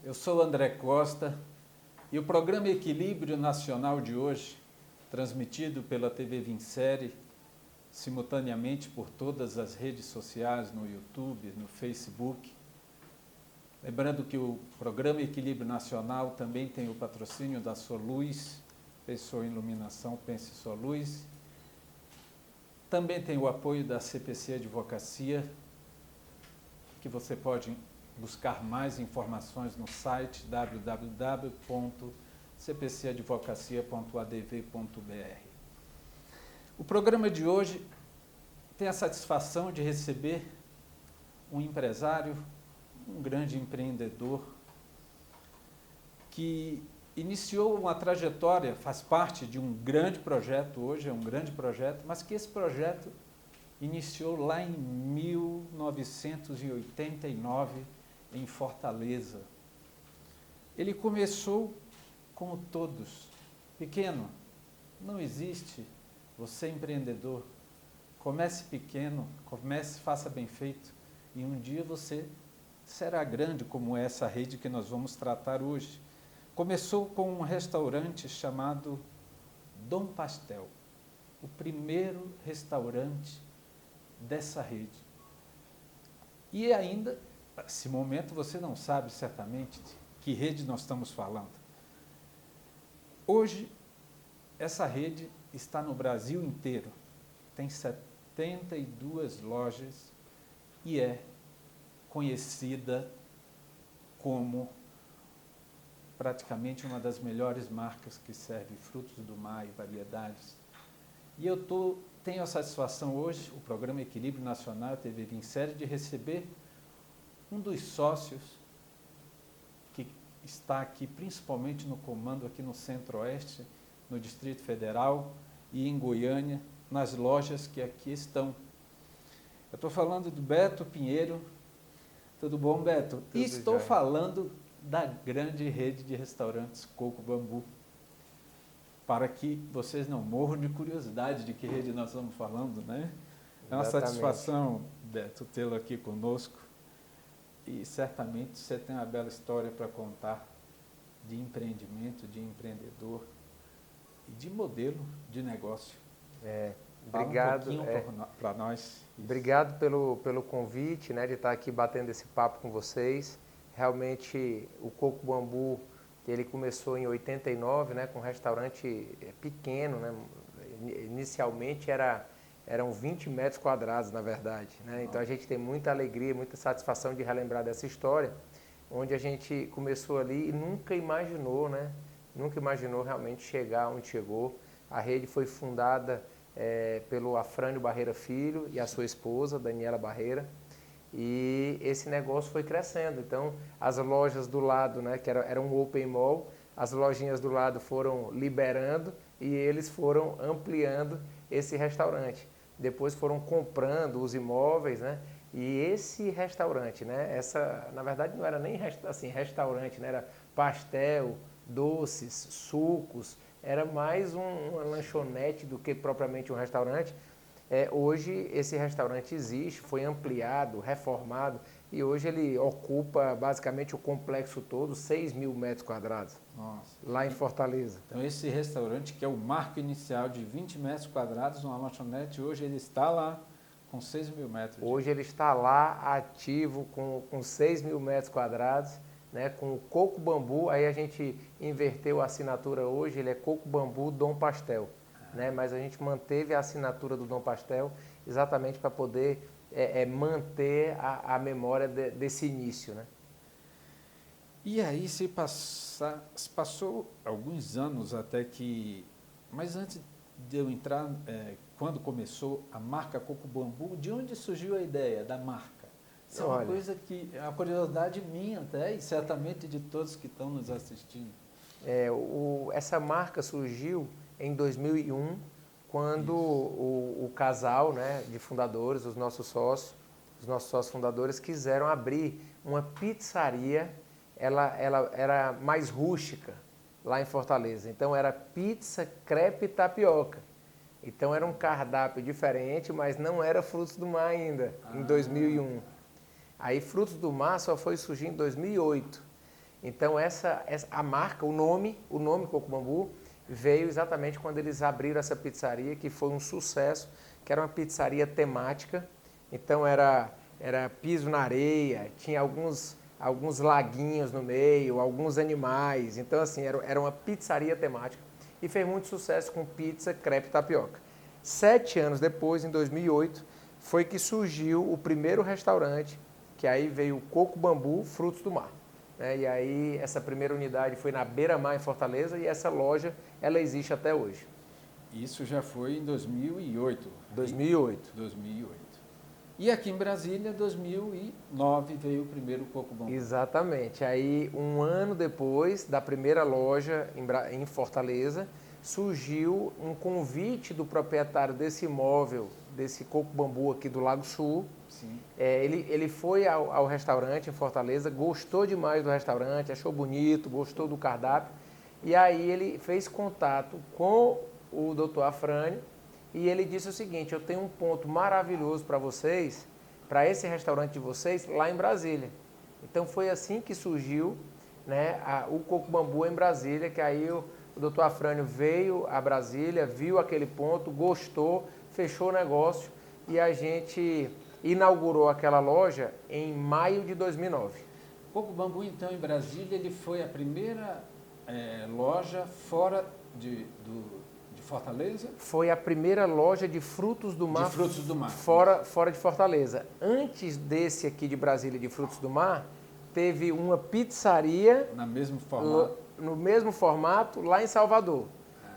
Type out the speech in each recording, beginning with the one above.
Eu sou André Costa e o programa Equilíbrio Nacional de hoje, transmitido pela TV Vincere, simultaneamente por todas as redes sociais, no YouTube, no Facebook. Lembrando que o programa Equilíbrio Nacional também tem o patrocínio da Soluz, Pensou em Iluminação, Pense Soluz. Também tem o apoio da CPC Advocacia, que você pode buscar mais informações no site www.cpcadvocacia.adv.br. O programa de hoje tem a satisfação de receber um empresário, um grande empreendedor, que iniciou uma trajetória, faz parte de um grande projeto, hoje é um grande projeto, mas que esse projeto iniciou lá em 1989, em Fortaleza. Ele começou como todos, pequeno. Não existe você empreendedor. Comece pequeno, comece, faça bem feito, e um dia você será grande como essa rede que nós vamos tratar hoje. Começou com um restaurante chamado Dom Pastel, o primeiro restaurante dessa rede. E ainda, nesse momento, você não sabe certamente de que rede nós estamos falando. Hoje, essa rede está no Brasil inteiro, tem 72 lojas e é conhecida como praticamente uma das melhores marcas que serve frutos do mar e variedades. E eu tenho a satisfação hoje, o programa Equilíbrio Nacional, TV Vincere, de receber um dos sócios que está aqui, principalmente no comando aqui no Centro-Oeste, no Distrito Federal e em Goiânia, nas lojas que aqui estão. Eu estou falando do Beto Pinheiro. Tudo bom, Beto? Tudo e estou jóia. falando da grande rede de restaurantes Coco Bambu, para que vocês não morram de curiosidade de que rede nós estamos falando, né? É uma satisfação, Beto, tê-lo aqui conosco, e certamente você tem uma bela história para contar de empreendimento, de empreendedor e de modelo de negócio. Obrigado. Fala um pouquinho para nós. Isso. Obrigado pelo convite, né, de estar aqui batendo esse papo com vocês. Realmente, o Coco Bambu, ele começou em 89, né, com um restaurante pequeno, né, inicialmente eram 20 metros quadrados, na verdade, né, então a gente tem muita alegria, muita satisfação de relembrar dessa história, onde a gente começou ali e nunca imaginou realmente chegar onde chegou. A rede foi fundada pelo Afrânio Barreira Filho e a sua esposa, Daniela Barreira, e esse negócio foi crescendo. Então, as lojas do lado, né, que era um open mall, as lojinhas do lado foram liberando e eles foram ampliando esse restaurante. Depois foram comprando os imóveis, né, e esse restaurante, né, na verdade não era nem assim, restaurante, né, era pastel, doces, sucos, era mais uma lanchonete do que propriamente um restaurante. Hoje esse restaurante existe, foi ampliado, reformado, e hoje ele ocupa basicamente o complexo todo, 6.000 metros quadrados. Nossa. Lá em Fortaleza. Então esse restaurante, que é o marco inicial de 20 metros quadrados, uma lanchonete, hoje ele está lá com 6.000 metros. Hoje ele está lá ativo com 6.000 metros quadrados, né, com o Coco Bambu. Aí a gente inverteu a assinatura hoje, ele é Coco Bambu Dom Pastel. Né, mas a gente manteve a assinatura do Dom Pastel exatamente para poder manter a memória desse início. Né? E aí se passou alguns anos até que... Mas antes de eu entrar, quando começou a marca Coco Bambu, de onde surgiu a ideia da marca? Isso é uma coisa que é uma curiosidade minha até, e certamente de todos que estão nos assistindo. Essa marca surgiu em 2001, quando o casal, né, de fundadores, os nossos sócios fundadores, quiseram abrir uma pizzaria. Ela era mais rústica lá em Fortaleza. Então era pizza, crepe e tapioca. Então era um cardápio diferente, mas não era frutos do mar ainda, em 2001. Aí frutos do mar só foi surgir em 2008. Então a marca, o nome Coco Bambu, veio exatamente quando eles abriram essa pizzaria, que foi um sucesso, que era uma pizzaria temática. Então era piso na areia, tinha alguns laguinhos no meio, alguns animais. Então assim, era uma pizzaria temática e fez muito sucesso com pizza, crepe e tapioca. 7 anos depois, em 2008, foi que surgiu o primeiro restaurante, que aí veio o Coco Bambu Frutos do Mar. E aí essa primeira unidade foi na Beira-Mar, em Fortaleza, e essa loja ela existe até hoje. Isso já foi em 2008. 2008. 2008. E aqui em Brasília, 2009, veio o primeiro Coco Bambu. Exatamente. Aí, um ano depois da primeira loja em Fortaleza, surgiu um convite do proprietário desse imóvel, desse Coco Bambu aqui do Lago Sul. Sim. Ele foi ao restaurante em Fortaleza, gostou demais do restaurante, achou bonito, gostou do cardápio. E aí ele fez contato com o Dr. Afrânio e ele disse o seguinte: eu tenho um ponto maravilhoso para vocês, para esse restaurante de vocês, lá em Brasília. Então foi assim que surgiu, né, o Coco Bambu em Brasília, que aí o Dr. Afrânio veio a Brasília, viu aquele ponto, gostou, fechou o negócio e a gente inaugurou aquela loja em maio de 2009. O Coco Bambu, então, em Brasília, ele foi a primeira loja fora de Fortaleza? Foi a primeira loja de frutos do mar, fora de Fortaleza. Antes desse aqui de Brasília, de frutos do mar, teve uma pizzaria no mesmo formato lá em Salvador.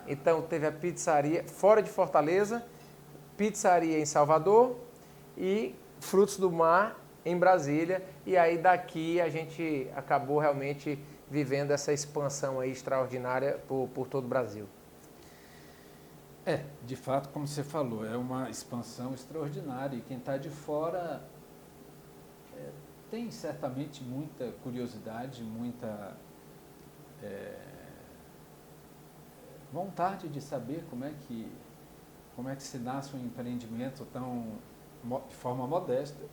Então teve a pizzaria fora de Fortaleza, pizzaria em Salvador e frutos do mar em Brasília. E aí daqui a gente acabou realmente vivendo essa expansão aí extraordinária por todo o Brasil. De fato, como você falou, é uma expansão extraordinária e quem está de fora tem certamente muita curiosidade, muita vontade de saber como é que se nasce um empreendimento de forma modesta,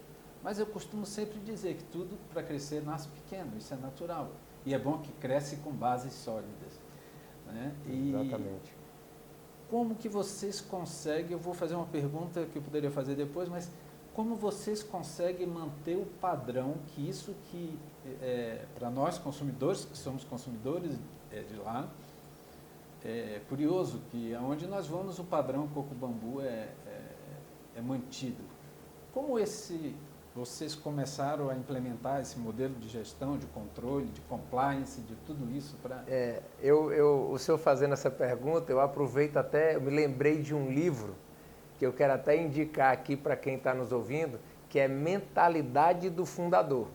mas eu costumo sempre dizer que tudo para crescer nasce pequeno, isso é natural, e é bom que cresce com bases sólidas, né? Exatamente. Como que vocês conseguem, eu vou fazer uma pergunta que eu poderia fazer depois, mas como vocês conseguem manter o padrão que isso que, para nós consumidores, que somos consumidores de lá, é curioso que aonde nós vamos o padrão Coco Bambu é mantido. Como vocês começaram a implementar esse modelo de gestão, de controle, de compliance, de tudo isso para... O senhor fazendo essa pergunta, eu me lembrei de um livro que eu quero até indicar aqui para quem está nos ouvindo, que é Mentalidade do Fundador.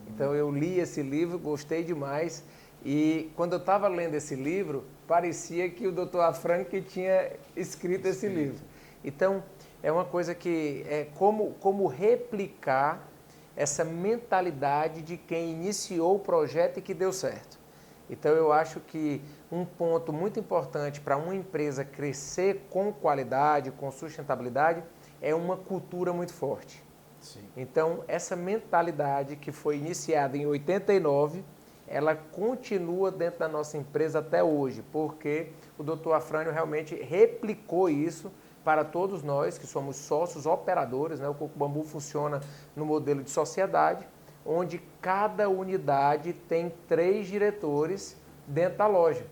Então eu li esse livro, gostei demais e quando eu estava lendo esse livro, parecia que o Dr. Afrânio que tinha escrito esse livro. Então, é uma coisa que é como replicar essa mentalidade de quem iniciou o projeto e que deu certo. Então, eu acho que um ponto muito importante para uma empresa crescer com qualidade, com sustentabilidade, é uma cultura muito forte. Sim. Então, essa mentalidade que foi iniciada em 89, ela continua dentro da nossa empresa até hoje, porque o Dr. Afrânio realmente replicou isso para todos nós que somos sócios operadores, né? O Coco Bambu funciona no modelo de sociedade, onde cada unidade tem 3 diretores dentro da loja.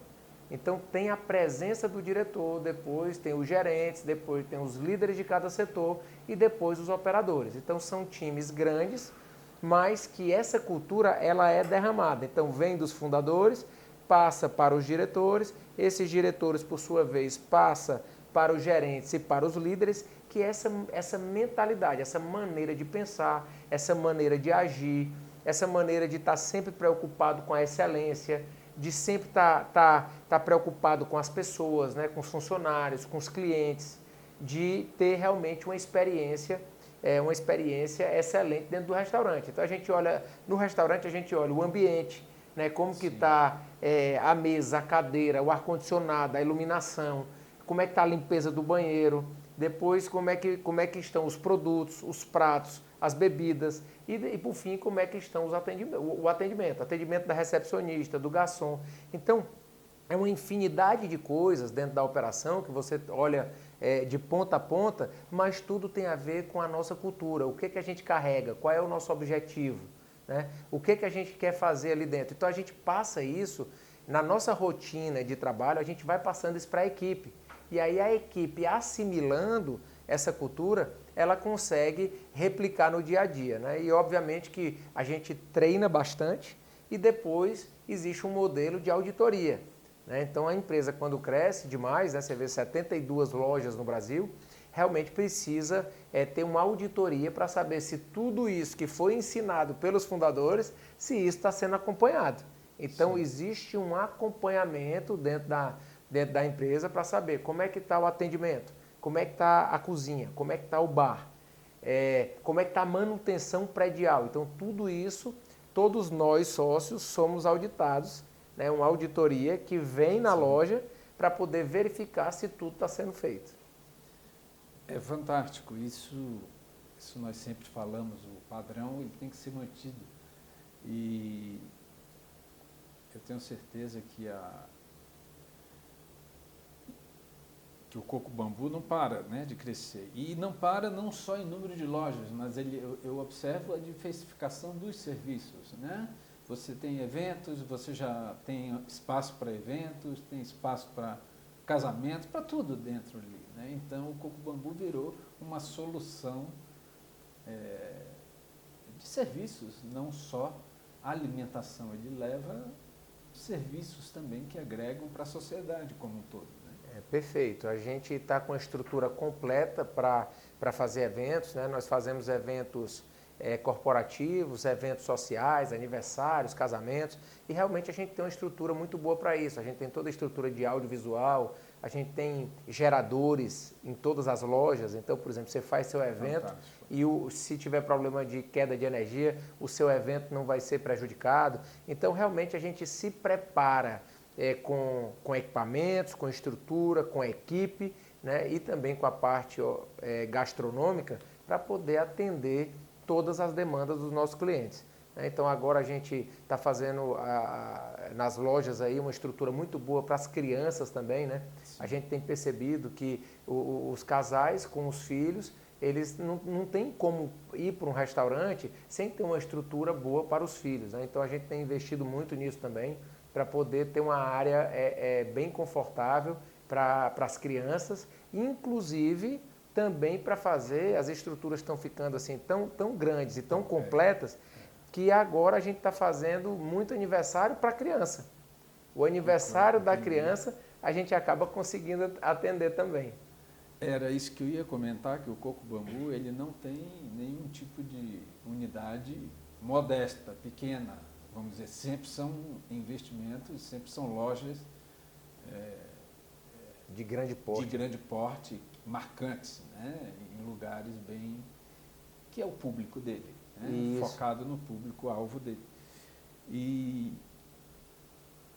Então tem a presença do diretor, depois tem os gerentes, depois tem os líderes de cada setor e depois os operadores. Então são times grandes, mas que essa cultura ela é derramada. Então vem dos fundadores, passa para os diretores, esses diretores por sua vez passa para os gerentes e para os líderes, que essa mentalidade, essa maneira de pensar, essa maneira de agir, essa maneira de estar sempre preocupado com a excelência, de sempre estar preocupado com as pessoas, né, com os funcionários, com os clientes, de ter realmente uma experiência excelente dentro do restaurante. Então a gente olha, no restaurante a gente olha o ambiente, né, como que está a mesa, a cadeira, o ar-condicionado, a iluminação, como é que está a limpeza do banheiro. depois como é que estão os produtos, os pratos, as bebidas e por fim, como é que estão o atendimento da recepcionista, do garçom. Então, é uma infinidade de coisas dentro da operação que você olha de ponta a ponta, mas tudo tem a ver com a nossa cultura. O que a gente carrega? Qual é o nosso objetivo? Né? O que a gente quer fazer ali dentro? Então, a gente passa isso na nossa rotina de trabalho, a gente vai passando isso para a equipe. E aí a equipe assimilando essa cultura, ela consegue replicar no dia a dia. Né? E obviamente que a gente treina bastante e depois existe um modelo de auditoria. Né? Então a empresa quando cresce demais, né? Você vê 72 lojas no Brasil, realmente precisa ter uma auditoria para saber se tudo isso que foi ensinado pelos fundadores, se isso está sendo acompanhado. Então, sim, existe um acompanhamento dentro da empresa para saber como é que está o atendimento, como é que está a cozinha, como é que está o bar, como é que está a manutenção predial. Então, tudo isso, todos nós sócios somos auditados, né? Uma auditoria que vem na, sim, loja para poder verificar se tudo está sendo feito. É fantástico, isso nós sempre falamos, o padrão ele tem que ser mantido. E eu tenho certeza que o Coco Bambu não para, né, de crescer. E não para não só em número de lojas, mas eu observo a diversificação dos serviços. Né? Você tem eventos, você já tem espaço para eventos, tem espaço para casamento, para tudo dentro ali. Né? Então, o Coco Bambu virou uma solução de serviços, não só alimentação. Ele leva serviços também que agregam para a sociedade como um todo. Né? Perfeito. A gente está com a estrutura completa para fazer eventos. Né? Nós fazemos eventos corporativos, eventos sociais, aniversários, casamentos, e realmente a gente tem uma estrutura muito boa para isso. A gente tem toda a estrutura de audiovisual, a gente tem geradores em todas as lojas. Então, por exemplo, você faz seu evento, fantástico, e se tiver problema de queda de energia, o seu evento não vai ser prejudicado. Então, realmente a gente se prepara com equipamentos, com estrutura, com equipe, né, e também com a parte gastronômica para poder atender todas as demandas dos nossos clientes. Então agora a gente está fazendo nas lojas aí uma estrutura muito boa para as crianças também, né? A gente tem percebido que os casais com os filhos, eles não têm como ir para um restaurante sem ter uma estrutura boa para os filhos. Né? Então a gente tem investido muito nisso também, para poder ter uma área bem confortável para as crianças, inclusive também para fazer, as estruturas estão ficando assim tão grandes e tão completas, que agora a gente está fazendo muito aniversário para criança. O aniversário da criança a gente acaba conseguindo atender também. Era isso que eu ia comentar, que o Coco Bambu ele não tem nenhum tipo de unidade modesta, pequena, vamos dizer, sempre são investimentos, sempre são lojas de grande porte, marcantes, né? Em lugares bem... que é o público dele, né? Focado no público-alvo dele. E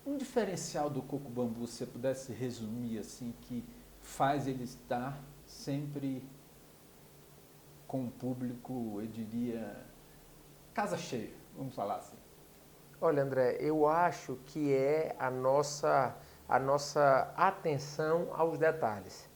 um diferencial do Coco Bambu, se você pudesse resumir assim, que faz ele estar sempre com o público, eu diria, casa cheia, vamos falar assim. Olha, André, eu acho que é a nossa atenção aos detalhes.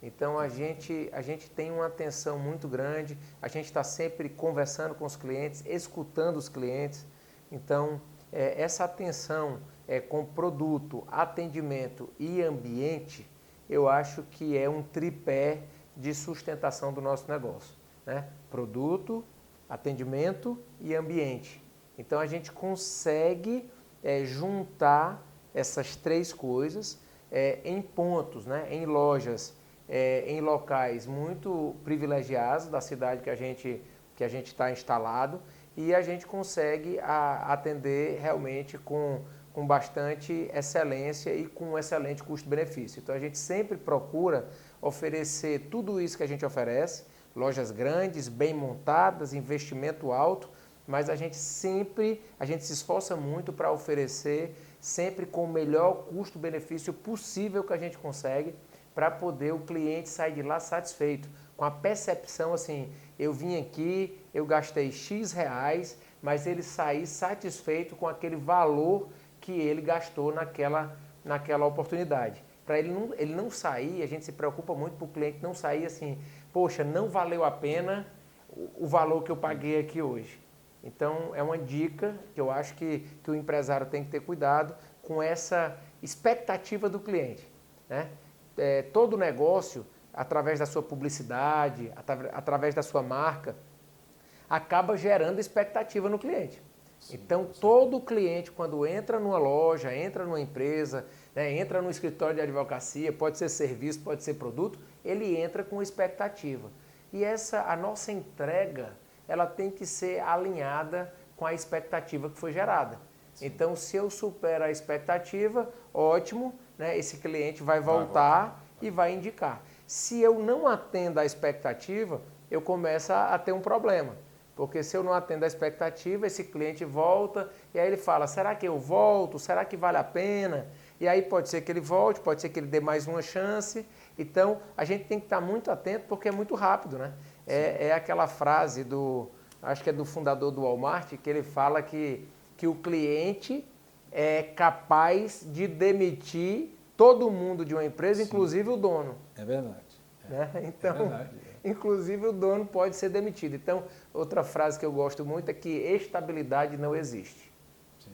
Então a gente tem uma atenção muito grande, a gente está sempre conversando com os clientes, escutando os clientes. Então essa atenção com produto, atendimento e ambiente, eu acho que é um tripé de sustentação do nosso negócio. Né? Produto, atendimento e ambiente. Então a gente consegue juntar essas três coisas em pontos, né? Em lojas, em locais muito privilegiados da cidade que a gente está instalado, e a gente consegue atender realmente com bastante excelência e com um excelente custo-benefício. Então a gente sempre procura oferecer tudo isso que a gente oferece, lojas grandes, bem montadas, investimento alto, mas a gente se esforça muito para oferecer sempre com o melhor custo-benefício possível que a gente consegue, para poder o cliente sair de lá satisfeito, com a percepção assim, eu vim aqui, eu gastei X reais, mas ele sair satisfeito com aquele valor que ele gastou naquela oportunidade. Para ele não sair, a gente se preocupa muito para o cliente não sair assim, poxa, não valeu a pena o valor que eu paguei aqui hoje. Então, é uma dica que eu acho que o empresário tem que ter cuidado com essa expectativa do cliente, né? Todo negócio, através da sua publicidade, através da sua marca, acaba gerando expectativa no cliente. Sim, então, todo cliente, quando entra numa loja, entra numa empresa, né, entra no escritório de advocacia, pode ser serviço, pode ser produto, ele entra com expectativa. E a nossa entrega, ela tem que ser alinhada com a expectativa que foi gerada. Sim. Então, se eu supero a expectativa, ótimo, né, esse cliente vai voltar e vai indicar. Se eu não atendo a expectativa, eu começo a ter um problema. Porque se eu não atendo a expectativa, esse cliente volta e aí ele fala, será que eu volto? Será que vale a pena? E aí pode ser que ele volte, pode ser que ele dê mais uma chance. Então, a gente tem que estar muito atento porque é muito rápido, né? É aquela frase acho que é do fundador do Walmart, que ele fala que o cliente é capaz de demitir todo mundo de uma empresa, sim, inclusive o dono. É verdade. Né? Então, é verdade. Inclusive o dono pode ser demitido. Então, outra frase que eu gosto muito é que estabilidade não existe. Sim.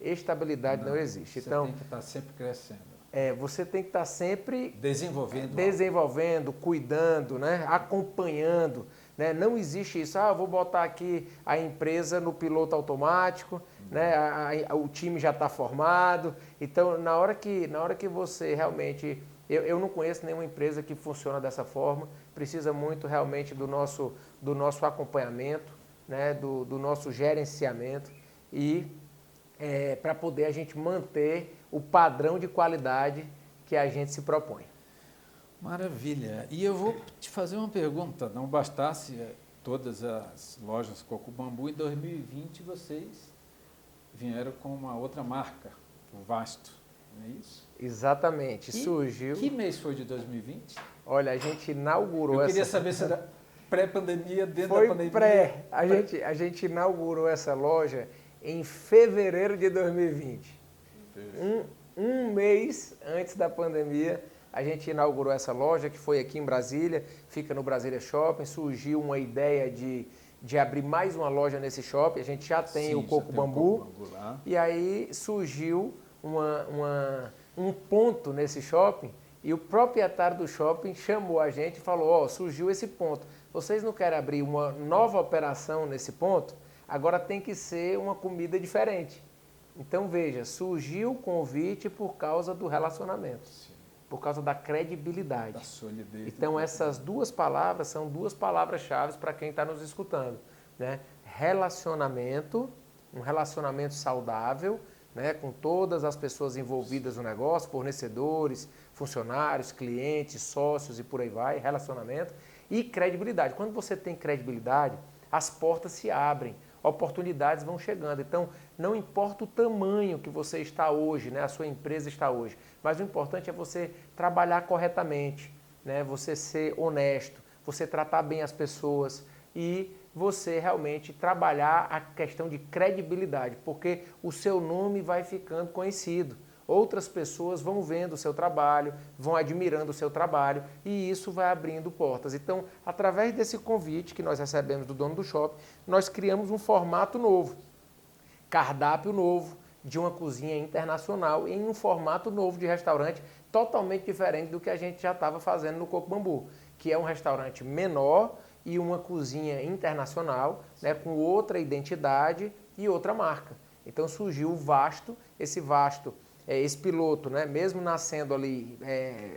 Estabilidade não existe. Você tem que estar sempre crescendo. Você tem que estar sempre desenvolvendo, cuidando, né? Acompanhando. Né? Não existe isso, vou botar aqui a empresa no piloto automático, né? O time já está formado. Então, na hora que você realmente... Eu não conheço nenhuma empresa que funciona dessa forma, precisa muito realmente do nosso acompanhamento, né? do nosso gerenciamento e para poder a gente manter o padrão de qualidade que a gente se propõe. Maravilha. E eu vou te fazer uma pergunta. Não bastasse todas as lojas Coco Bambu, em 2020 vocês vieram com uma outra marca, o Vasto, não é isso? Exatamente. Surgiu... Que mês foi de 2020? Olha, a gente inaugurou Eu queria saber se era pré-pandemia, dentro da pandemia. Pré. A gente inaugurou essa loja em fevereiro de 2020. Um mês antes da pandemia, a gente inaugurou essa loja, que foi aqui em Brasília, fica no Brasília Shopping. Surgiu uma ideia de abrir mais uma loja nesse shopping. A gente já tem o Coco Bambu. Lá. E aí surgiu um ponto nesse shopping e o proprietário do shopping chamou a gente e falou, surgiu esse ponto. Vocês não querem abrir uma nova operação nesse ponto? Agora tem que ser uma comida diferente. Então, veja, surgiu o convite por causa do relacionamento, sim, por causa da credibilidade. Da solidez. Então, essas duas palavras são duas palavras-chave para quem está nos escutando, né? Relacionamento, um relacionamento saudável, né? Com todas as pessoas envolvidas no negócio, fornecedores, funcionários, clientes, sócios e por aí vai, relacionamento. E credibilidade. Quando você tem credibilidade, as portas se abrem, oportunidades vão chegando. Então, não importa o tamanho que você está hoje, né, a sua empresa está hoje, mas o importante é você trabalhar corretamente, né, você ser honesto, você tratar bem as pessoas e você realmente trabalhar a questão de credibilidade, porque o seu nome vai ficando conhecido. Outras pessoas vão vendo o seu trabalho, vão admirando o seu trabalho e isso vai abrindo portas. Então, através desse convite que nós recebemos do dono do shopping, nós criamos um formato novo, cardápio novo, de uma cozinha internacional em um formato novo de restaurante totalmente diferente do que a gente já estava fazendo no Coco Bambu, que é um restaurante menor e uma cozinha internacional, né, com outra identidade e outra marca. Então surgiu o Vasto, esse piloto, né, mesmo nascendo ali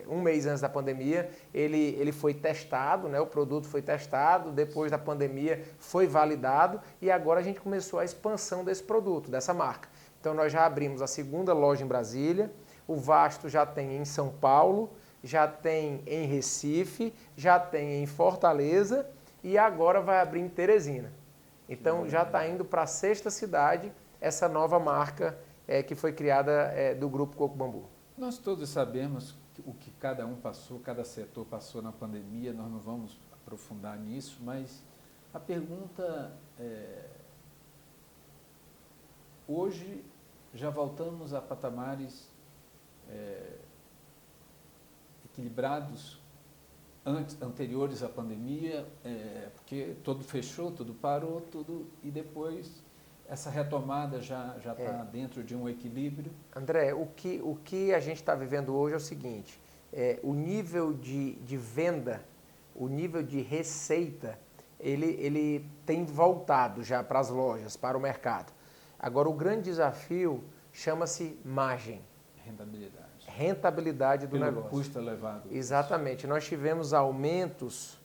um mês antes da pandemia, ele foi testado, né, o produto foi testado, depois da pandemia foi validado e agora a gente começou a expansão desse produto, dessa marca. Então nós já abrimos a segunda loja em Brasília, o Vasto já tem em São Paulo, já tem em Recife, já tem em Fortaleza e agora vai abrir em Teresina. Então já está indo para a 6ª cidade essa nova marca que foi criada do Grupo Coco Bambu. Nós todos sabemos o que cada um passou, cada setor passou na pandemia, nós não vamos aprofundar nisso, mas a pergunta é, hoje já voltamos a patamares equilibrados anteriores à pandemia, porque tudo fechou, tudo parou, e depois essa retomada já está dentro de um equilíbrio. André, o que a gente está vivendo hoje é o seguinte, o nível de venda, o nível de receita, ele tem voltado já para as lojas, para o mercado. Agora, o grande desafio chama-se margem. Rentabilidade. Rentabilidade do Pelo negócio. Custo elevado. Exatamente. Nós tivemos aumentos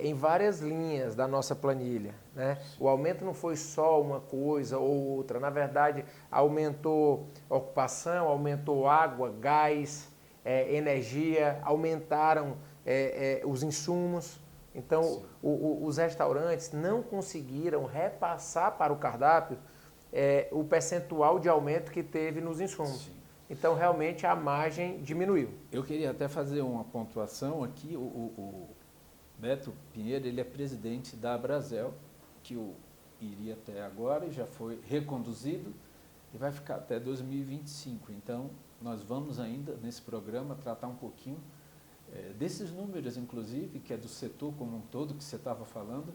em várias linhas da nossa planilha, né? O aumento não foi só uma coisa ou outra. Na verdade, aumentou ocupação, aumentou água, gás, energia, aumentaram os insumos. Então, os restaurantes não conseguiram repassar para o cardápio o percentual de aumento que teve nos insumos. Sim. Então, realmente, a margem diminuiu. Eu queria até fazer uma pontuação aqui. O Beto Pinheiro, ele é presidente da Abrazel, que eu iria até agora e já foi reconduzido e vai ficar até 2025. Então, nós vamos ainda, nesse programa, tratar um pouquinho desses números, inclusive, que é do setor como um todo, que você estava falando,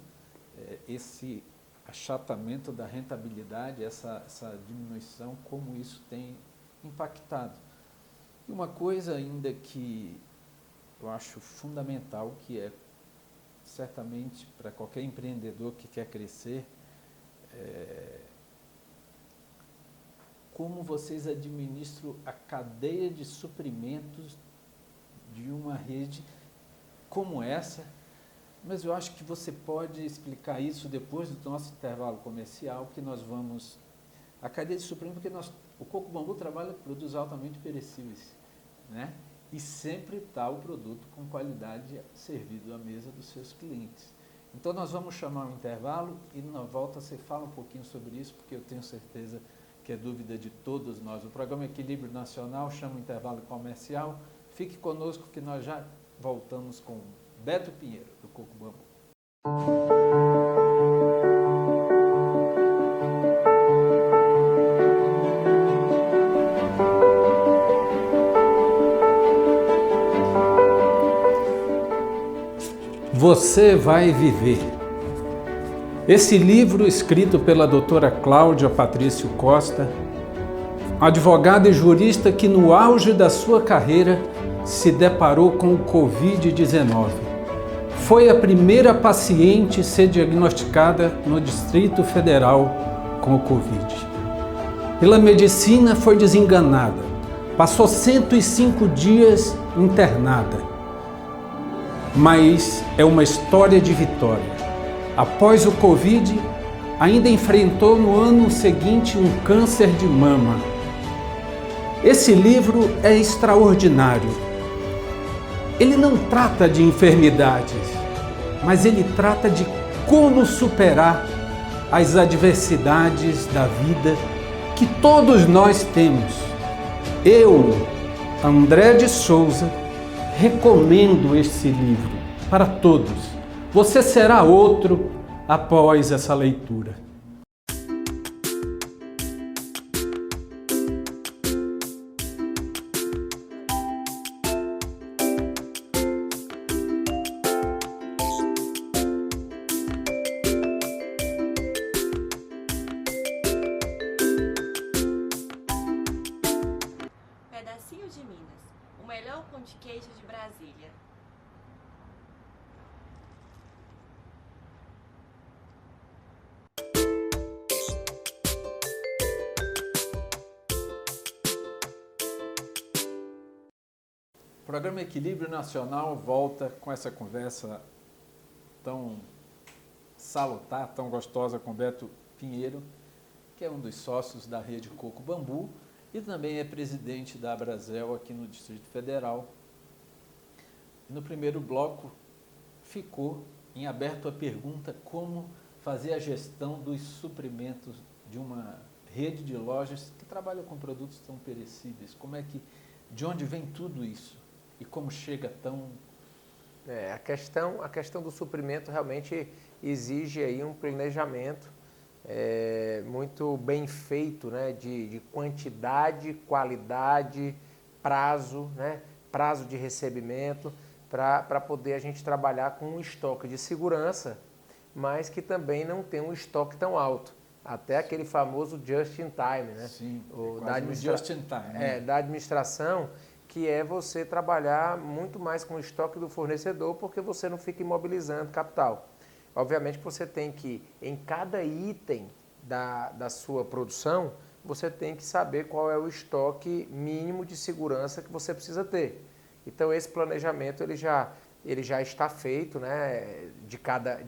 esse achatamento da rentabilidade, essa diminuição, como isso tem impactado. E uma coisa ainda que eu acho fundamental, que é certamente para qualquer empreendedor que quer crescer, como vocês administram a cadeia de suprimentos de uma rede como essa, mas eu acho que você pode explicar isso depois do nosso intervalo comercial, que nós vamos... A cadeia de suprimentos, porque o Coco Bambu trabalha com produtos altamente perecíveis, né? E sempre está o produto com qualidade servido à mesa dos seus clientes. Então, nós vamos chamar um intervalo e na volta você fala um pouquinho sobre isso, porque eu tenho certeza que é dúvida de todos nós. O programa Equilíbrio Nacional chama o intervalo comercial. Fique conosco que nós já voltamos com Beto Pinheiro, do Coco Bambu. Você vai viver. Esse livro, escrito pela doutora Cláudia Patrício Costa, advogada e jurista que no auge da sua carreira se deparou com o Covid-19. Foi a primeira paciente a ser diagnosticada no Distrito Federal com o Covid. Pela medicina foi desenganada, passou 105 dias internada. Mas é uma história de vitória. Após o Covid, ainda enfrentou no ano seguinte um câncer de mama. Esse livro é extraordinário. Ele não trata de enfermidades, mas ele trata de como superar as adversidades da vida que todos nós temos. Eu, André de Souza, recomendo esse livro para todos. Você será outro após essa leitura. Pedacinho de Minas, o melhor pão de queijo de Brasília. O programa Equilíbrio Nacional volta com essa conversa tão salutar, tão gostosa com Beto Pinheiro, que é um dos sócios da rede Coco Bambu e também é presidente da Abrazel aqui no Distrito Federal. No primeiro bloco ficou em aberto a pergunta como fazer a gestão dos suprimentos de uma rede de lojas que trabalha com produtos tão perecíveis. Como é que De onde vem tudo isso? E como chega tão... A questão do suprimento realmente exige aí um planejamento muito bem feito, né, de quantidade, qualidade, prazo, né, prazo de recebimento, para poder a gente trabalhar com um estoque de segurança, mas que também não tem um estoque tão alto. Até aquele famoso just in time, né? Sim, just in time, né? Da administração, que é você trabalhar muito mais com o estoque do fornecedor, porque você não fica imobilizando capital. Obviamente que você tem que, em cada item da sua produção, você tem que saber qual é o estoque mínimo de segurança que você precisa ter. Então, esse planejamento ele já está feito, né, de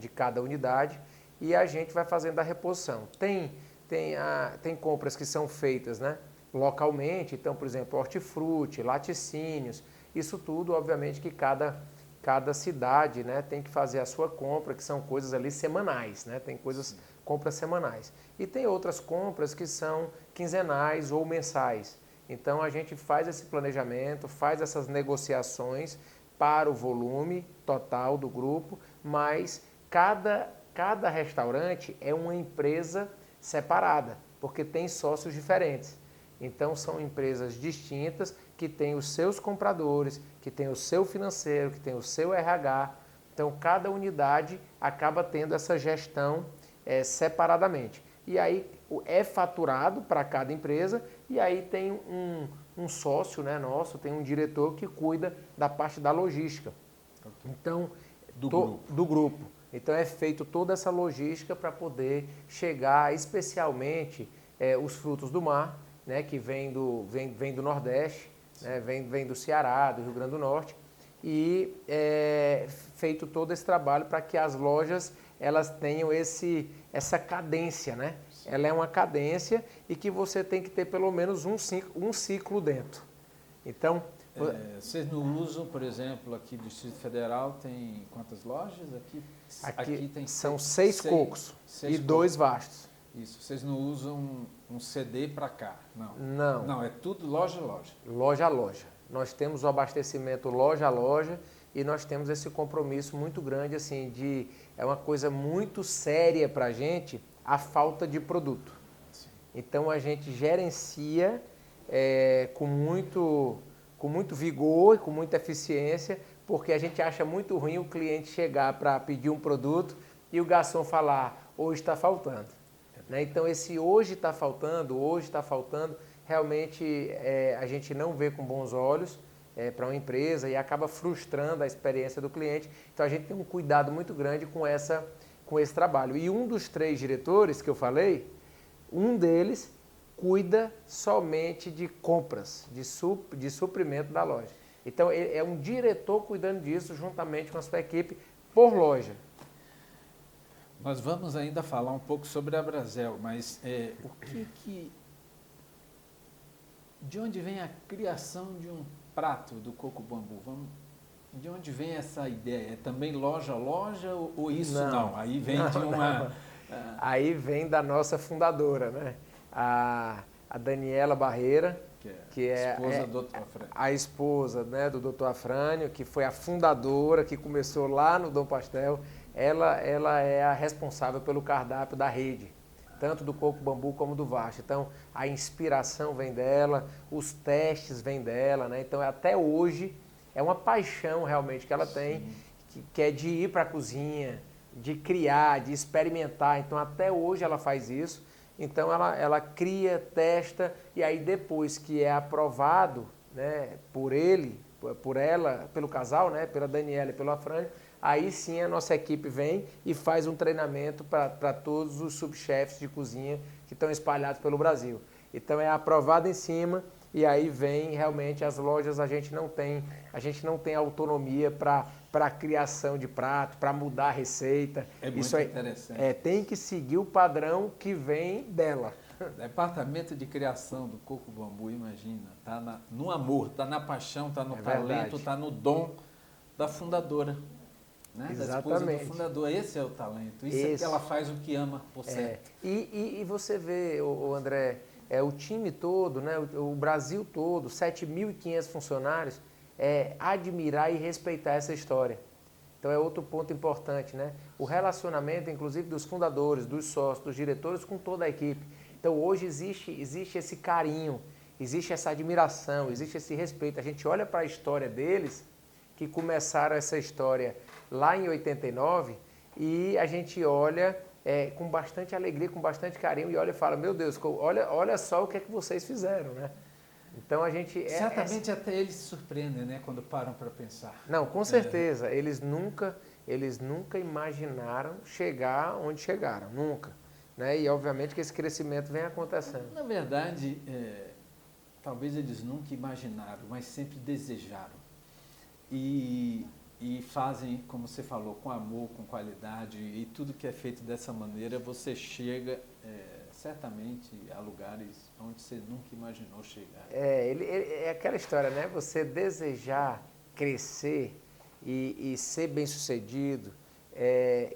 cada unidade, e a gente vai fazendo a reposição. Tem compras que são feitas, né, localmente, então, por exemplo, hortifruti, laticínios, isso tudo, obviamente, que cada cidade, né, tem que fazer a sua compra, que são coisas ali semanais, né, tem compras semanais. E tem outras compras que são quinzenais ou mensais. Então, a gente faz esse planejamento, faz essas negociações para o volume total do grupo, mas cada restaurante é uma empresa separada, porque tem sócios diferentes. Então, são empresas distintas que têm os seus compradores, que têm o seu financeiro, que têm o seu RH. Então, cada unidade acaba tendo essa gestão separadamente. E aí, é faturado para cada empresa e aí tem um sócio, né, nosso, tem um diretor que cuida da parte da logística. Então, do grupo. Então é feito toda essa logística para poder chegar especialmente os frutos do mar, né, que vem do Nordeste, né, vem do Ceará, do Rio Grande do Norte, e feito todo esse trabalho para que as lojas elas tenham essa cadência, né? Ela é uma cadência e que você tem que ter pelo menos um ciclo dentro. Então, vocês não usam, por exemplo, aqui do Distrito Federal tem quantas lojas? Aqui tem são seis cocos e 2 vastos. Isso, vocês não usam um CD para cá, não? Não. Não, é tudo loja a loja. Loja a loja. Nós temos o abastecimento loja a loja e nós temos esse compromisso muito grande, assim, é uma coisa muito séria para a gente, a falta de produto. Sim. Então a gente gerencia com muito vigor e com muita eficiência, porque a gente acha muito ruim o cliente chegar para pedir um produto e o garçom falar, hoje está faltando. Né? Então esse hoje está faltando, realmente a gente não vê com bons olhos para uma empresa e acaba frustrando a experiência do cliente. Então a gente tem um cuidado muito grande com esse trabalho. E um dos 3 diretores que eu falei, um deles cuida somente de compras, de suprimento da loja. Então é um diretor cuidando disso juntamente com a sua equipe por loja. Nós vamos ainda falar um pouco sobre a Brasel, mas de onde vem a criação de um prato do coco bambu? De onde vem essa ideia? É também loja a loja ou isso não? Aí vem de uma... Aí vem da nossa fundadora, né? A Daniela Barreira, que é esposa do Dr. Afrânio. A esposa, né, do Dr. Afrânio, que foi a fundadora, que começou lá no Dom Pastel. Ela é a responsável pelo cardápio da rede, tanto do coco bambu como do Vasto. Então, a inspiração vem dela, os testes vêm dela, né? Então, até hoje, é uma paixão realmente que ela tem, que é de ir para a cozinha, de criar, de experimentar. Então, até hoje ela faz isso. Então, ela cria, testa, e aí depois que é aprovado, né, por ela, pelo casal, né, pela Daniela e pelo Afrânio, aí sim a nossa equipe vem e faz um treinamento para todos os subchefes de cozinha que estão espalhados pelo Brasil. Então é aprovado em cima e aí vem realmente as lojas, a gente não tem autonomia para a criação de prato, para mudar a receita. É muito interessante. Tem que seguir o padrão que vem dela. Departamento de criação do coco bambu, imagina, está no amor, está na paixão, está no talento, está no dom da fundadora. Né? Da esposa do fundador. Esse é o talento. Isso é que ela faz o que ama por certo. E você vê, André, o time todo, né, o Brasil todo, 7.500 funcionários, admirar e respeitar essa história. Então é outro ponto importante, né? O relacionamento, inclusive, dos fundadores, dos sócios, dos diretores com toda a equipe. Então hoje existe esse carinho, existe essa admiração, existe esse respeito. A gente olha para a história deles, que começaram essa história lá em 89, e a gente olha com bastante alegria, com bastante carinho, e olha e fala, meu Deus, olha só o que é que vocês fizeram, né? Então a gente... Certamente até eles se surpreendem, né, quando param para pensar. Não, com certeza. Eles nunca imaginaram chegar onde chegaram, nunca. Né? E obviamente que esse crescimento vem acontecendo. Na verdade, talvez eles nunca imaginaram, mas sempre desejaram. E fazem, como você falou, com amor, com qualidade, e tudo que é feito dessa maneira, você chega certamente a lugares onde você nunca imaginou chegar. É aquela história, né? Você desejar crescer e ser bem-sucedido,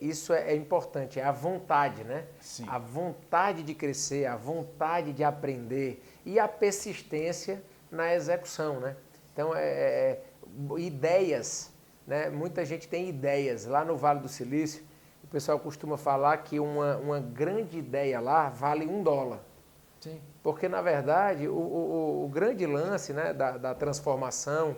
isso é importante, é a vontade, né? Sim. A vontade de crescer, a vontade de aprender e a persistência na execução, né? Então, ideias, né? Muita gente tem ideias. Lá no Vale do Silício, o pessoal costuma falar que uma grande ideia lá vale $1. Sim. Porque, na verdade, o grande lance, né, da transformação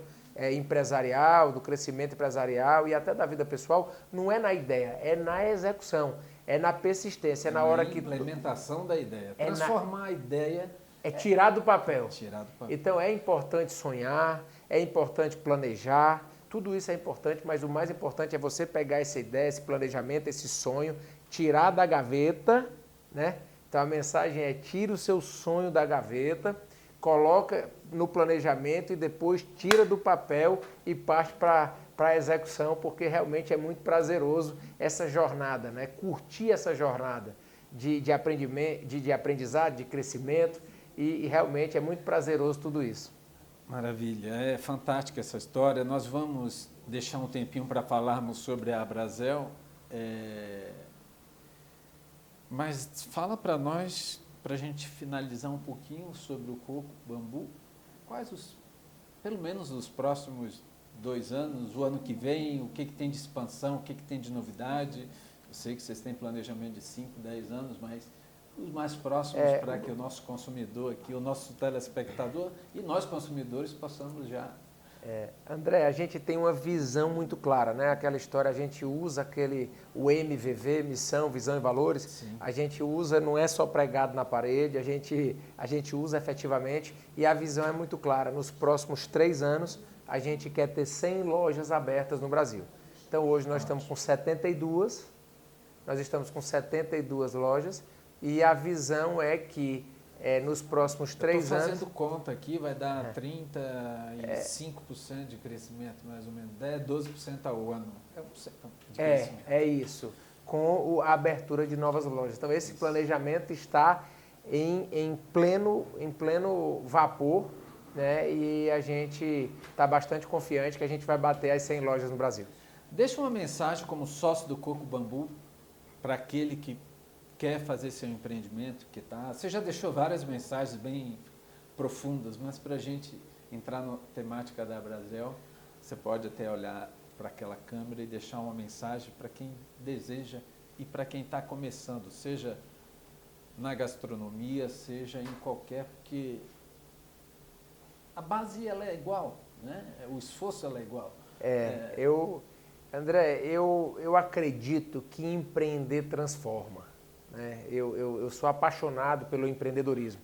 empresarial, do crescimento empresarial e até da vida pessoal, não é na ideia, é na execução, é na persistência, é na hora que... implementação da ideia. Transformar a ideia... tirar do papel. Tirar do papel. Então, é importante sonhar, é importante planejar, tudo isso é importante, mas o mais importante é você pegar essa ideia, esse planejamento, esse sonho, tirar da gaveta, né? Então a mensagem é: tira o seu sonho da gaveta, coloca no planejamento e depois tira do papel e parte para a execução, porque realmente é muito prazeroso essa jornada, né? Curtir essa jornada de aprendizado, de crescimento, e realmente é muito prazeroso tudo isso. Maravilha, é fantástica essa história. Nós vamos deixar um tempinho para falarmos sobre a Abrazel, mas fala para nós, para a gente finalizar um pouquinho sobre o Coco Bambu, quais pelo menos os próximos 2 anos, o ano que vem, o que tem de expansão, o que tem de novidade. Eu sei que vocês têm planejamento de 5, 10 anos, mas os mais próximos, para que o nosso consumidor aqui, o nosso telespectador e nós consumidores possamos já... André, a gente tem uma visão muito clara, né? Aquela história, a gente usa o MVV, missão, visão e valores. Sim. A gente usa, não é só pregado na parede, a gente usa efetivamente, e a visão é muito clara. Nos próximos 3 anos, a gente quer ter 100 lojas abertas no Brasil. Então hoje nós estamos com 72, lojas, e a visão é que nos próximos 3 anos... Estou fazendo conta aqui, vai dar 35% de crescimento, mais ou menos, 12% ao ano. É 1% de crescimento. É isso, com a abertura de novas lojas. Então esse planejamento está em pleno vapor, né? E a gente está bastante confiante que a gente vai bater as 100 lojas no Brasil. Deixa uma mensagem como sócio do Coco Bambu para aquele que quer fazer seu empreendimento, você já deixou várias mensagens bem profundas, mas para a gente entrar na temática da Abrazel, você pode até olhar para aquela câmera e deixar uma mensagem para quem deseja e para quem está começando, seja na gastronomia, seja em qualquer, porque a base ela é igual, né? O esforço ela é igual. André, eu acredito que empreender transforma. Né? Eu sou apaixonado pelo empreendedorismo.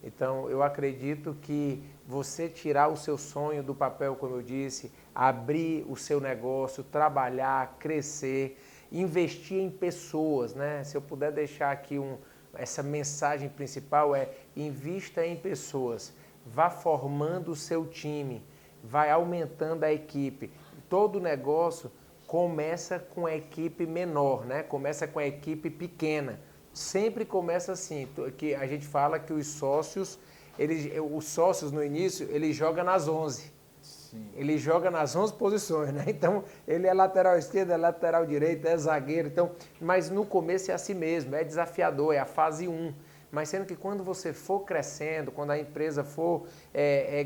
Então, eu acredito que você tirar o seu sonho do papel, como eu disse, abrir o seu negócio, trabalhar, crescer, investir em pessoas, né? Se eu puder deixar aqui essa mensagem principal invista em pessoas, vá formando o seu time, vai aumentando a equipe. Todo negócio começa com a equipe menor, né? Começa com a equipe pequena. Sempre começa assim, que a gente fala que os sócios no início, ele joga nas 11. Sim. Ele joga nas 11 posições, né? Então, ele é lateral esquerdo, é lateral direito, é zagueiro. Então, mas no começo é assim mesmo, é desafiador, é a fase 1. mas sendo que quando você for crescendo, quando a empresa for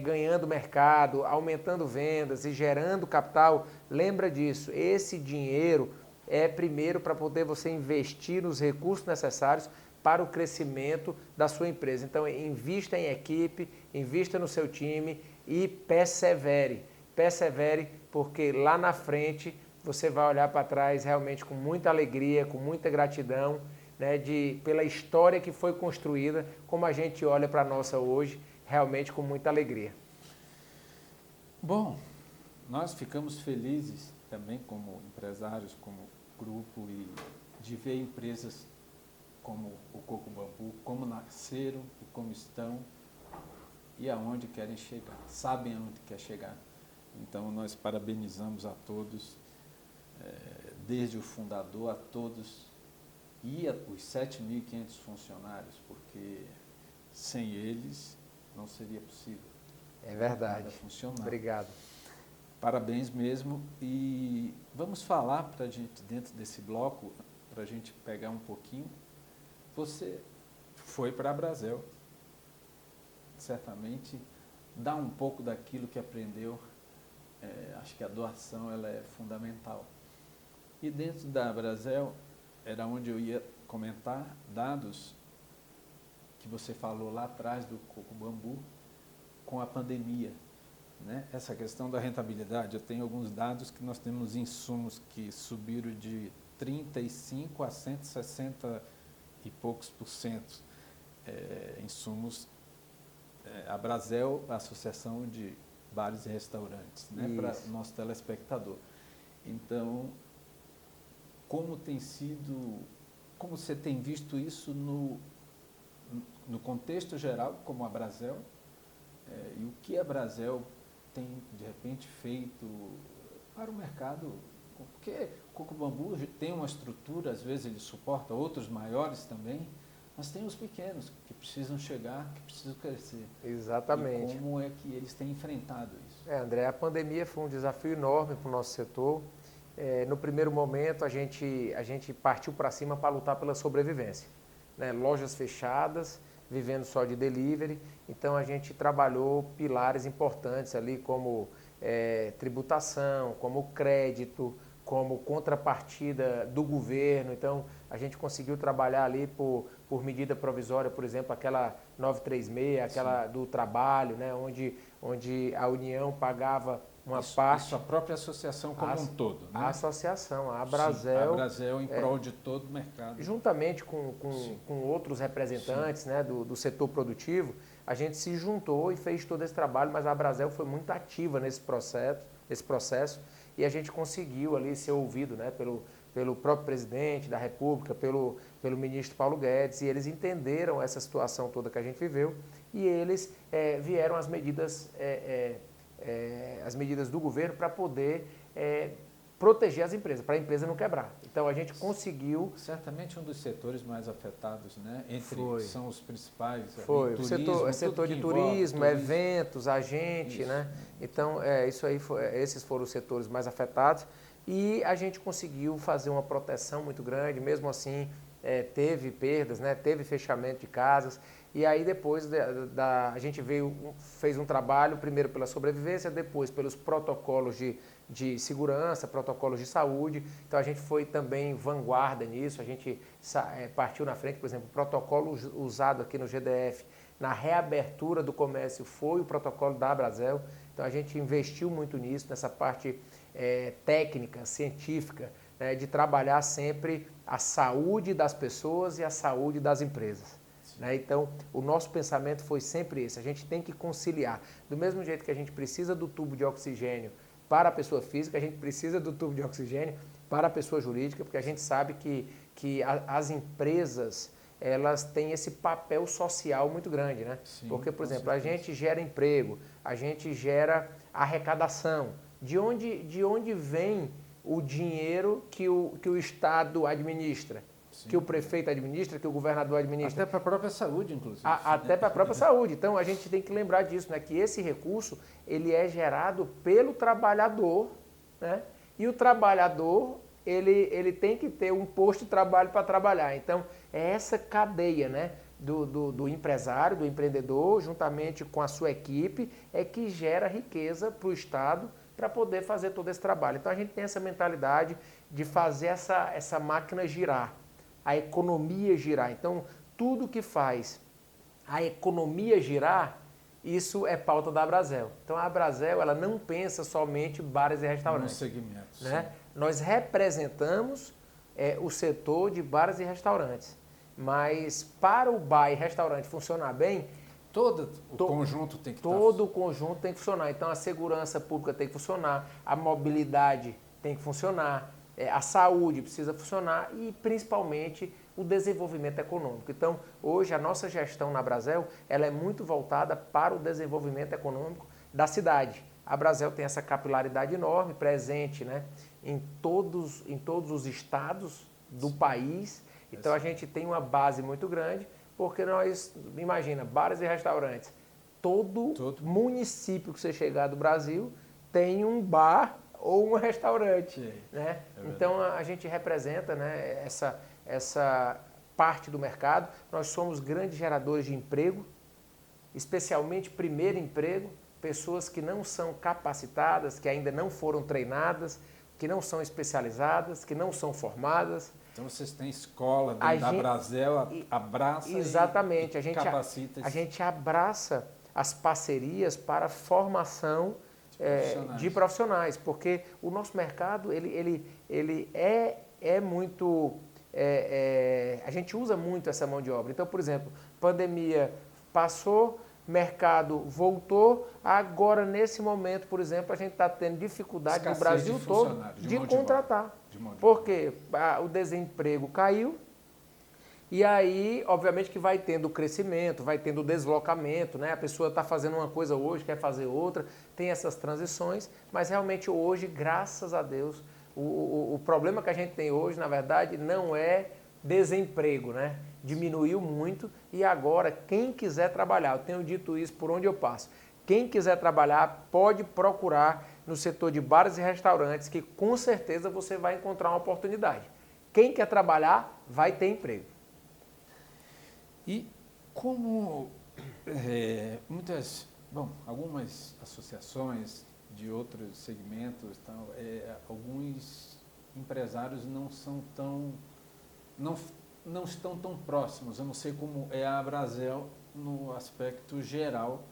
ganhando mercado, aumentando vendas e gerando capital, lembra disso, esse dinheiro é primeiro para poder você investir nos recursos necessários para o crescimento da sua empresa. Então, invista em equipe, invista no seu time e persevere. Persevere, porque lá na frente você vai olhar para trás realmente com muita alegria, com muita gratidão, né, pela história que foi construída, como a gente olha para a nossa hoje, realmente com muita alegria. Bom, nós ficamos felizes também como empresários, como grupo, e de ver empresas como o Coco Bambu, como nasceram e como estão e aonde querem chegar, sabem aonde quer chegar. Então nós parabenizamos a todos, desde o fundador a todos, e os 7.500 funcionários, porque sem eles não seria possível. É verdade. Nada funcionar. Obrigado. Parabéns mesmo. E vamos falar para a gente, dentro desse bloco, para a gente pegar um pouquinho. Você foi para a Brasel, certamente dá um pouco daquilo que aprendeu. Acho que a doação ela é fundamental. E dentro da Brasel, era onde eu ia comentar dados que você falou lá atrás do Coco Bambu com a pandemia, né? Essa questão da rentabilidade, eu tenho alguns dados que nós temos insumos que subiram de 35% a 160 e poucos %. Insumos, a Brasel, a Associação de Bares e Restaurantes, né? Para o nosso telespectador. Então, como você tem visto isso no contexto geral, como a Brasel, e o que a Brasel tem, de repente, feito para o mercado? Porque o Coco Bambu tem uma estrutura, às vezes ele suporta outros maiores também, mas tem os pequenos que precisam chegar, que precisam crescer. Exatamente. E como é que eles têm enfrentado isso? André, a pandemia foi um desafio enorme para o nosso setor. No primeiro momento, a gente partiu para cima para lutar pela sobrevivência, né? Lojas fechadas, vivendo só de delivery. Então, a gente trabalhou pilares importantes ali, como tributação, como crédito, como contrapartida do governo. Então, a gente conseguiu trabalhar ali por medida provisória, por exemplo, aquela 936, aquela do trabalho, né? onde a União pagava uma parte. Isso a própria associação como um todo, né? A associação, a Brasel. Sim, a Brasel em prol de todo o mercado. Juntamente com outros representantes, né, do setor produtivo, a gente se juntou e fez todo esse trabalho, mas a Brasel foi muito ativa nesse processo e a gente conseguiu ali ser ouvido, né, pelo próprio presidente da República, pelo ministro Paulo Guedes, e eles entenderam essa situação toda que a gente viveu e eles vieram as medidas do governo para poder proteger as empresas, para a empresa não quebrar. Então a gente conseguiu... Certamente um dos setores mais afetados, né? São os principais. Foi, o setor de turismo, eventos, agente, isso, né? Então esses foram os setores mais afetados e a gente conseguiu fazer uma proteção muito grande, mesmo assim teve perdas, né? Teve fechamento de casas. E aí depois a gente fez um trabalho, primeiro pela sobrevivência, depois pelos protocolos de segurança, protocolos de saúde. Então a gente foi também vanguarda nisso, a gente partiu na frente, por exemplo, o protocolo usado aqui no GDF na reabertura do comércio foi o protocolo da Brasel. Então a gente investiu muito nisso, nessa parte técnica, científica, né, de trabalhar sempre a saúde das pessoas e a saúde das empresas. Então, o nosso pensamento foi sempre esse, a gente tem que conciliar. Do mesmo jeito que a gente precisa do tubo de oxigênio para a pessoa física, a gente precisa do tubo de oxigênio para a pessoa jurídica, porque a gente sabe que as empresas, elas têm esse papel social muito grande, né? Sim, porque, por exemplo, a gente gera emprego, a gente gera arrecadação. De onde vem o dinheiro que o Estado administra? Sim. Que o prefeito administra, que o governador administra. Até para a própria saúde, inclusive. Até para a própria saúde. Então, a gente tem que lembrar disso, né? Que esse recurso, ele é gerado pelo trabalhador, né? E o trabalhador, ele tem que ter um posto de trabalho para trabalhar. Então, é essa cadeia, né? do empresário, do empreendedor, juntamente com a sua equipe, é que gera riqueza para o Estado para poder fazer todo esse trabalho. Então a gente tem essa mentalidade de fazer essa máquina girar, a economia girar. Então tudo que faz a economia girar, isso é pauta da Abrazel. Então a Abrazel, ela não pensa somente bares e restaurantes. No segmento, né? Nós representamos o setor de bares e restaurantes. Mas para o bar e restaurante funcionar bem, todo o conjunto tem que todo o conjunto tem que funcionar. Então a segurança pública tem que funcionar, a mobilidade tem que funcionar, a saúde precisa funcionar e principalmente o desenvolvimento econômico. Então hoje a nossa gestão na Abrazel, ela é muito voltada para o desenvolvimento econômico da cidade. A Abrazel tem essa capilaridade enorme, presente, né, em todos os estados do país. Então a gente tem uma base muito grande, porque nós, imagina, bares e restaurantes, todo município que você chegar do Brasil tem um bar ou um restaurante. Né? Então a gente representa, né, essa parte do mercado. Nós somos grandes geradores de emprego, especialmente primeiro emprego, pessoas que não são capacitadas, que ainda não foram treinadas, que não são especializadas, que não são formadas. Então vocês têm escola dentro da Abrazel, abraça exatamente, e capacita. A gente abraça as parcerias para a formação de profissionais, porque o nosso mercado ele é muito... a gente usa muito essa mão de obra. Então, por exemplo, pandemia passou, mercado voltou, agora nesse momento, por exemplo, a gente está tendo dificuldade no Brasil todo de contratar. Porque o desemprego caiu e aí, obviamente, que vai tendo crescimento, vai tendo deslocamento, né? A pessoa está fazendo uma coisa hoje, quer fazer outra, tem essas transições, mas realmente hoje, graças a Deus, o problema que a gente tem hoje, na verdade, não é desemprego, né? Diminuiu muito e agora quem quiser trabalhar, eu tenho dito isso por onde eu passo, quem quiser trabalhar pode procurar no setor de bares e restaurantes que com certeza você vai encontrar uma oportunidade. Quem quer trabalhar vai ter emprego. E como algumas associações de outros segmentos, alguns empresários não estão tão próximos. Eu não sei como é a Abrazel no aspecto geral,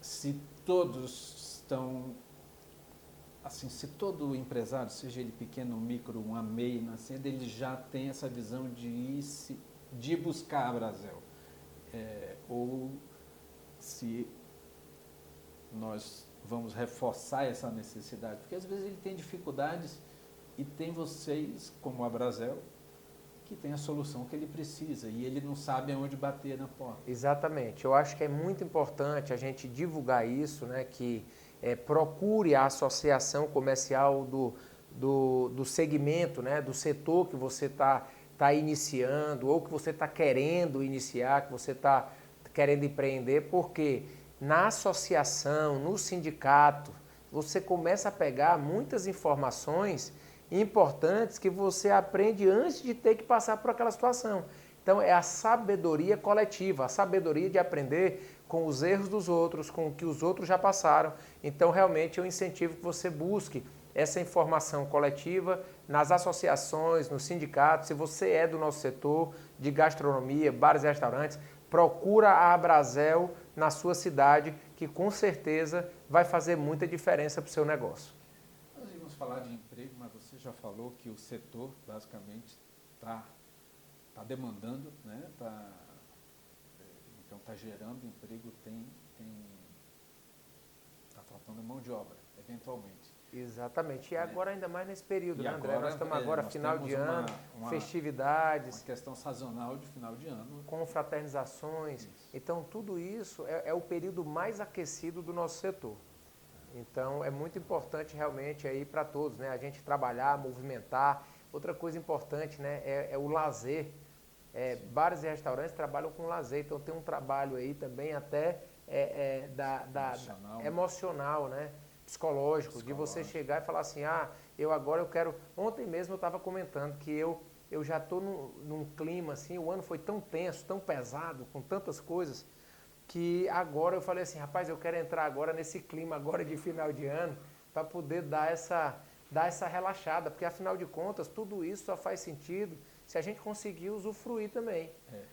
se todos estão, assim, se todo empresário, seja ele pequeno, micro, uma MEI, nascendo, ele já tem essa visão de buscar a Abrazel. Ou se nós vamos reforçar essa necessidade, porque às vezes ele tem dificuldades e tem vocês, como a Abrazel, que tem a solução que ele precisa e ele não sabe aonde bater na porta. Exatamente. Eu acho que é muito importante a gente divulgar isso, né, que procure a associação comercial do segmento, né, do setor que você está iniciando ou que você está querendo iniciar, que você está querendo empreender, porque na associação, no sindicato, você começa a pegar muitas informações importantes que você aprende antes de ter que passar por aquela situação. Então é a sabedoria coletiva, a sabedoria de aprender com os erros dos outros, com o que os outros já passaram. Então realmente eu incentivo que você busque essa informação coletiva nas associações, nos sindicatos. Se você é do nosso setor de gastronomia, bares e restaurantes, procura a Abrazel na sua cidade, que com certeza vai fazer muita diferença para o seu negócio. Nós íamos falar de emprego, mas você já falou que o setor basicamente está demandando, né? Então está gerando emprego, está faltando mão de obra, eventualmente. Exatamente. E agora ainda mais nesse período, né, André? Nós estamos agora final de ano, festividades. Uma questão sazonal de final de ano. Confraternizações. Isso. Então tudo isso é o período mais aquecido do nosso setor. Então é muito importante realmente aí para todos, né? A gente trabalhar, movimentar. Outra coisa importante, né, é o lazer. Bares e restaurantes trabalham com lazer, então tem um trabalho aí também até emocional, né? Psicológico, de você chegar e falar assim, eu quero... Ontem mesmo eu estava comentando que eu eu já estou num clima assim, o ano foi tão tenso, tão pesado, com tantas coisas, que agora eu falei assim, rapaz, eu quero entrar agora nesse clima agora de final de ano, para poder dar essa relaxada, porque afinal de contas, tudo isso só faz sentido se a gente conseguir usufruir também,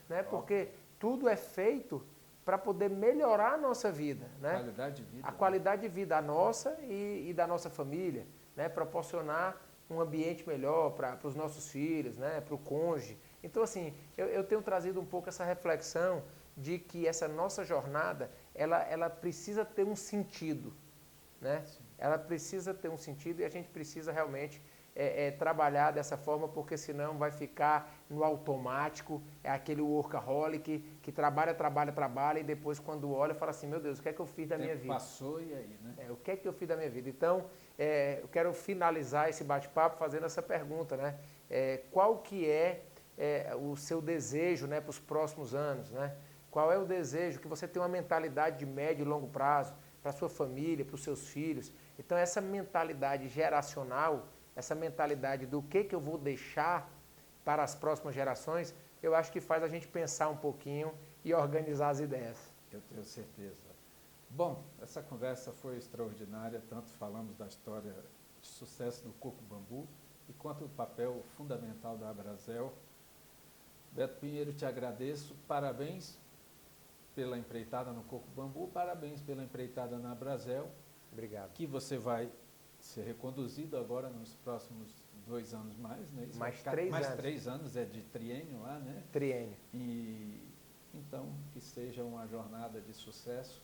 né? Porque tudo é feito para poder melhorar a nossa vida, né? Qualidade de vida. A qualidade de vida, a nossa e da nossa família, né? Proporcionar um ambiente melhor para os nossos filhos, né? Para o cônjuge. Então, assim, eu tenho trazido um pouco essa reflexão de que essa nossa jornada, ela precisa ter um sentido, né? Ela precisa ter um sentido e a gente precisa realmente trabalhar dessa forma, porque senão vai ficar no automático, é aquele workaholic que trabalha e depois quando olha fala assim, meu Deus, o que é que eu fiz da minha vida? Passou e aí, né? O que é que eu fiz da minha vida? Então, eu quero finalizar esse bate-papo fazendo essa pergunta, né? Qual que é o seu desejo, né, para os próximos anos, né? Qual é o desejo? Que você tenha uma mentalidade de médio e longo prazo para a sua família, para os seus filhos. Então, essa mentalidade geracional, essa mentalidade do que eu vou deixar para as próximas gerações, eu acho que faz a gente pensar um pouquinho e organizar as ideias. Eu tenho certeza. Bom, essa conversa foi extraordinária, tanto falamos da história de sucesso do Coco Bambu e quanto do papel fundamental da Abrazel. Beto Pinheiro, te agradeço, parabéns pela empreitada no Coco Bambu, parabéns pela empreitada na Abrazel. Obrigado. Que você vai ser reconduzido agora nos próximos 2 anos mais, né? Isso mais 3 anos. Mais 3 anos, é de triênio lá, né? Triênio. E então, que seja uma jornada de sucesso.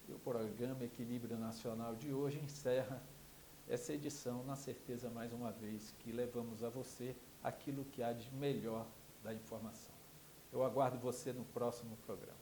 E o programa Equilíbrio Nacional de hoje encerra essa edição na certeza, mais uma vez, que levamos a você aquilo que há de melhor da informação. Eu aguardo você no próximo programa.